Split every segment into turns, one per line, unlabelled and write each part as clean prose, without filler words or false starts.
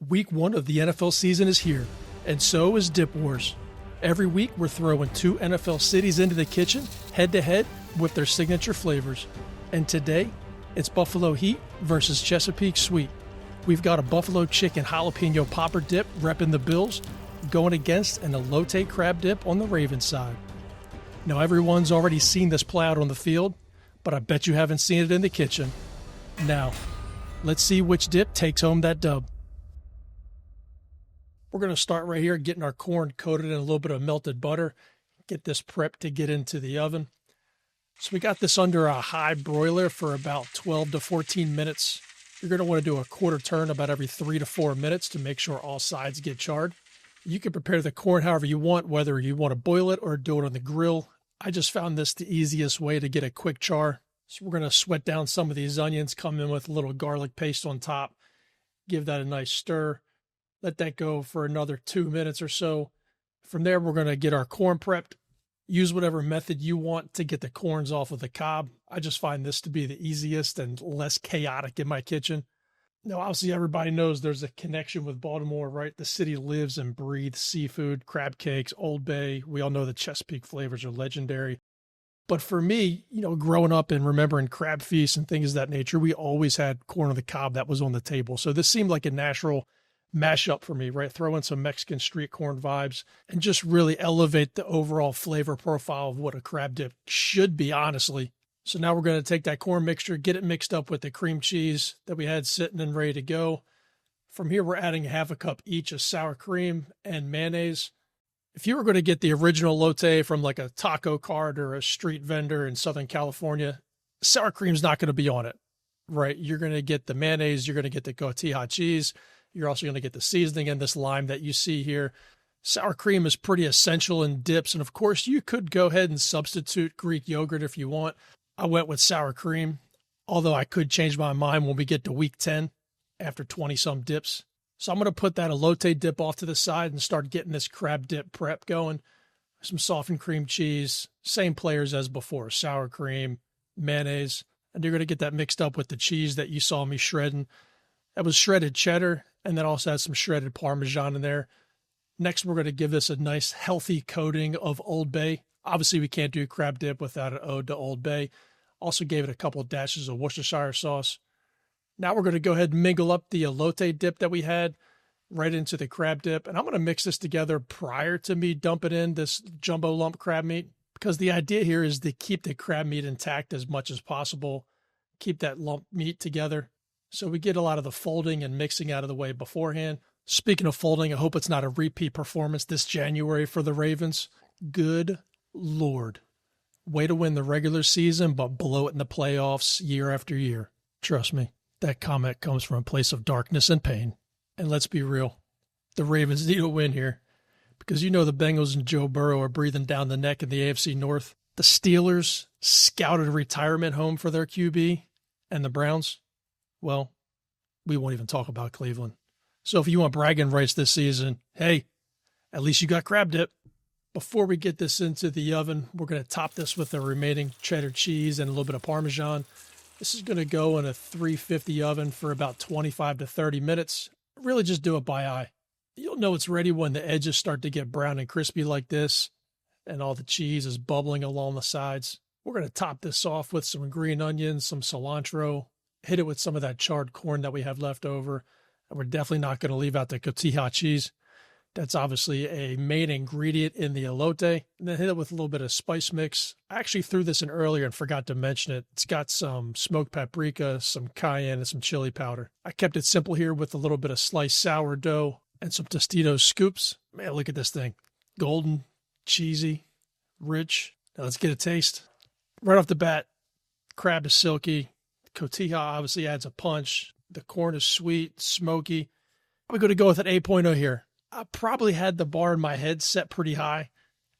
Week 1 of the NFL season is here, and so is Dip Wars. Every week, we're throwing 2 NFL cities into the kitchen, head-to-head, with their signature flavors. And today, it's Buffalo Heat versus Chesapeake Sweet. We've got a Buffalo Chicken Jalapeno Popper Dip repping the Bills, going against an Elote Crab Dip on the Ravens side. Now, everyone's already seen this play out on the field, but I bet you haven't seen it in the kitchen. Now, let's see which dip takes home that dub. We're going to start right here getting our corn coated in a little bit of melted butter. Get this prepped to get into the oven. So we got this under a high broiler for about 12 to 14 minutes. You're going to want to do a quarter turn about every 3 to 4 minutes to make sure all sides get charred. You can prepare the corn however you want, whether you want to boil it or do it on the grill. I just found this the easiest way to get a quick char. So we're going to sweat down some of these onions, come in with a little garlic paste on top, give that a nice stir. Let that go for another 2 minutes or so. From there, we're going to get our corn prepped. Use whatever method you want to get the corns off of the cob. I just find this to be the easiest and less chaotic in my kitchen. Now, obviously, everybody knows there's a connection with Baltimore, right? The city lives and breathes seafood, crab cakes, Old Bay. We all know the Chesapeake flavors are legendary. But for me, growing up and remembering crab feasts and things of that nature, we always had corn on the cob that was on the table. So this seemed like a natural mashup for me, right? Throw in some Mexican street corn vibes and just really elevate the overall flavor profile of what a crab dip should be, honestly. So now we're going to take that corn mixture, get it mixed up with the cream cheese that we had sitting and ready to go. From here, we're adding half a cup each of sour cream and mayonnaise. If you were going to get the original elote from like a taco cart or a street vendor in Southern California, sour cream's not going to be on it, right? You're going to get the mayonnaise, you're going to get the cotija cheese, you're also going to get the seasoning and this lime that you see here. Sour cream is pretty essential in dips. And of course, you could go ahead and substitute Greek yogurt if you want. I went with sour cream, although I could change my mind when we get to week 10 after 20-some dips. So I'm going to put that elote dip off to the side and start getting this crab dip prep going. Some softened cream cheese, same players as before, sour cream, mayonnaise. And you're going to get that mixed up with the cheese that you saw me shredding. That was shredded cheddar, and that also has some shredded Parmesan in there. Next, we're going to give this a nice healthy coating of Old Bay. Obviously, we can't do crab dip without an ode to Old Bay. Also gave it a couple of dashes of Worcestershire sauce. Now we're going to go ahead and mingle up the elote dip that we had right into the crab dip. And I'm going to mix this together prior to me dumping in this jumbo lump crab meat, because the idea here is to keep the crab meat intact as much as possible, keep that lump meat together. So we get a lot of the folding and mixing out of the way beforehand. Speaking of folding, I hope it's not a repeat performance this January for the Ravens. Good Lord. Way to win the regular season, but blow it in the playoffs year after year. Trust me, that comment comes from a place of darkness and pain. And let's be real, the Ravens need a win here, because the Bengals and Joe Burrow are breathing down the neck in the AFC North. The Steelers scouted a retirement home for their QB, and the Browns, well, we won't even talk about Cleveland. So if you want bragging rights this season, hey, at least you got crab dip. Before we get this into the oven, we're going to top this with the remaining cheddar cheese and a little bit of Parmesan. This is going to go in a 350 oven for about 25 to 30 minutes. Really just do it by eye. You'll know it's ready when the edges start to get brown and crispy like this, and all the cheese is bubbling along the sides. We're going to top this off with some green onions, some cilantro, hit it with some of that charred corn that we have left over. And we're definitely not going to leave out the cotija cheese. That's obviously a main ingredient in the elote. And then hit it with a little bit of spice mix. I actually threw this in earlier and forgot to mention it. It's got some smoked paprika, some cayenne, and some chili powder. I kept it simple here with a little bit of sliced sourdough and some Tostitos scoops. Man, look at this thing. Golden, cheesy, rich. Now let's get a taste. Right off the bat, crab is silky. Cotija obviously adds a punch. The corn is sweet, smoky. I'm going to go with an 8.0 here. I probably had the bar in my head set pretty high.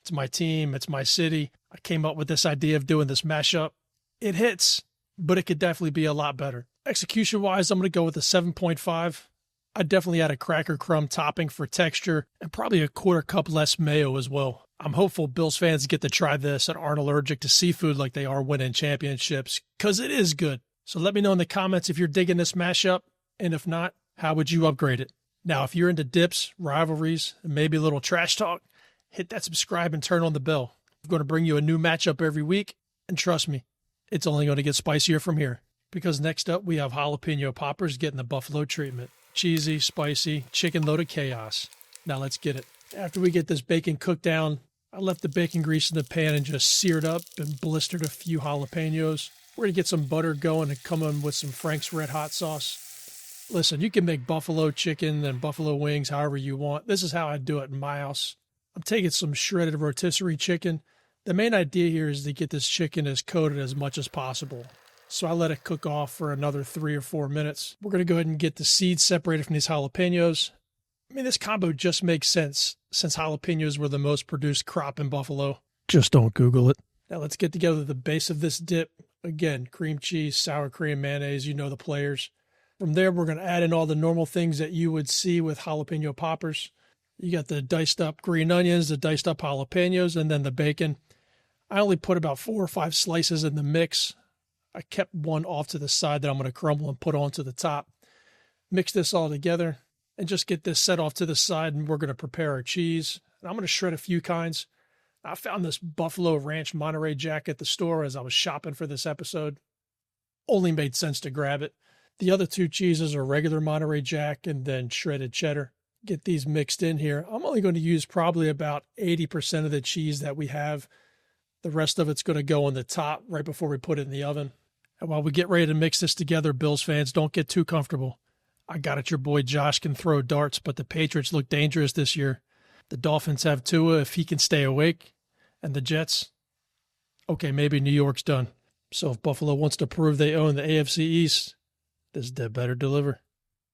It's my team. It's my city. I came up with this idea of doing this mashup. It hits, but it could definitely be a lot better. Execution-wise, I'm going to go with a 7.5. I definitely add a cracker crumb topping for texture and probably a quarter cup less mayo as well. I'm hopeful Bills fans get to try this and aren't allergic to seafood like they are winning championships, because it is good. So let me know in the comments if you're digging this mashup, and if not, how would you upgrade it? Now, if you're into dips, rivalries, and maybe a little trash talk, hit that subscribe and turn on the bell. I'm going to bring you a new matchup every week, and trust me, it's only going to get spicier from here. Because next up, we have jalapeno poppers getting the buffalo treatment. Cheesy, spicy, chicken loaded chaos. Now let's get it. After we get this bacon cooked down, I left the bacon grease in the pan and just seared up and blistered a few jalapenos. We're going to get some butter going and come in with some Frank's Red Hot sauce. Listen, you can make buffalo chicken and buffalo wings however you want. This is how I do it in my house. I'm taking some shredded rotisserie chicken. The main idea here is to get this chicken as coated as much as possible. So I let it cook off for another 3 or 4 minutes. We're going to go ahead and get the seeds separated from these jalapenos. I mean, this combo just makes sense since jalapenos were the most produced crop in Buffalo. Just don't Google it. Now let's get together the base of this dip. Again, cream cheese, sour cream, mayonnaise, you know the players. From there, we're going to add in all the normal things that you would see with jalapeno poppers. You got the diced up green onions, the diced up jalapenos, and then the bacon. I only put about 4 or 5 slices in the mix. I kept one off to the side that I'm going to crumble and put onto the top. Mix this all together and just get this set off to the side, and we're going to prepare our cheese. And I'm going to shred a few kinds. I found this Buffalo Ranch Monterey Jack at the store as I was shopping for this episode. Only made sense to grab it. The other 2 cheeses are regular Monterey Jack and then shredded cheddar. Get these mixed in here. I'm only going to use probably about 80% of the cheese that we have. The rest of it's going to go on the top right before we put it in the oven. And while we get ready to mix this together, Bills fans, don't get too comfortable. I got it, your boy Josh can throw darts, but the Patriots look dangerous this year. The Dolphins have Tua if he can stay awake. And the Jets, okay, maybe New York's done. So if Buffalo wants to prove they own the AFC East, this dip better deliver.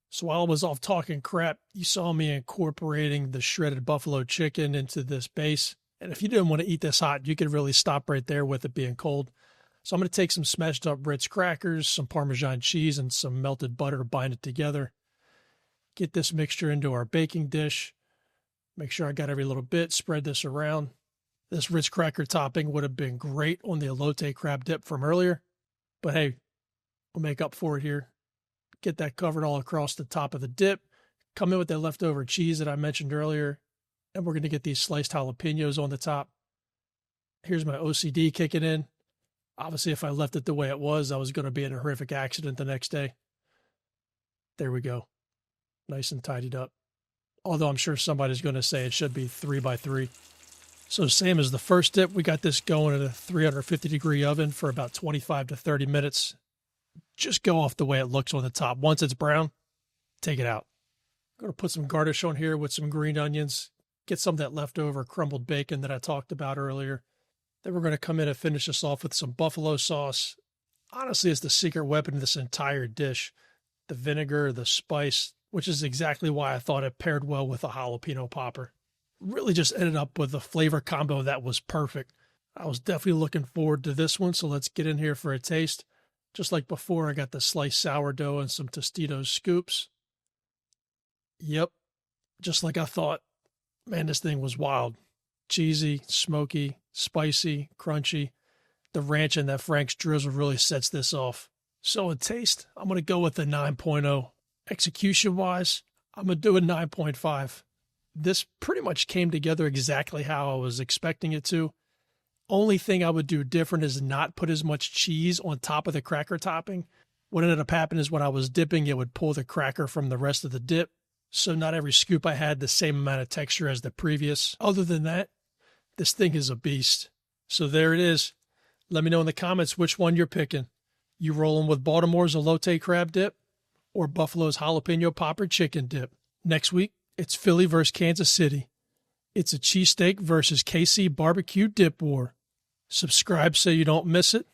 So while I was off talking crap, you saw me incorporating the shredded buffalo chicken into this base. And if you didn't want to eat this hot, you could really stop right there with it being cold. So I'm going to take some smashed up Ritz crackers, some Parmesan cheese, and some melted butter to bind it together. Get this mixture into our baking dish. Make sure I got every little bit. Spread this around. This Ritz cracker topping would have been great on the elote crab dip from earlier. But hey, we'll make up for it here. Get that covered all across the top of the dip. Come in with that leftover cheese that I mentioned earlier. And we're going to get these sliced jalapenos on the top. Here's my OCD kicking in. Obviously, if I left it the way it was, I was going to be in a horrific accident the next day. There we go. Nice and tidied up. Although I'm sure somebody's going to say it should be 3x3. So same as the first dip, we got this going in a 350-degree oven for about 25 to 30 minutes. Just go off the way it looks on the top. Once it's brown, take it out. I'm going to put some garnish on here with some green onions. Get some of that leftover crumbled bacon that I talked about earlier. Then we're going to come in and finish this off with some buffalo sauce. Honestly, it's the secret weapon of this entire dish. The vinegar, the spice, which is exactly why I thought it paired well with a jalapeno popper. Really just ended up with a flavor combo that was perfect. I was definitely looking forward to this one, so let's get in here for a taste. Just like before, I got the sliced sourdough and some Tostitos scoops. Yep, just like I thought. Man, this thing was wild. Cheesy, smoky, spicy, crunchy. The ranch and that Frank's drizzle really sets this off. So in taste, I'm going to go with a 9.0. Execution-wise, I'm going to do a 9.5. This pretty much came together exactly how I was expecting it to. Only thing I would do different is not put as much cheese on top of the cracker topping. What ended up happening is when I was dipping, it would pull the cracker from the rest of the dip. So not every scoop I had the same amount of texture as the previous. Other than that, this thing is a beast. So there it is. Let me know in the comments which one you're picking. You rolling with Baltimore's elote crab dip or Buffalo's jalapeno popper chicken dip? Next week, it's Philly versus Kansas City. It's a cheesesteak versus KC barbecue dip war. Subscribe so you don't miss it,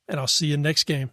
and I'll see you next game.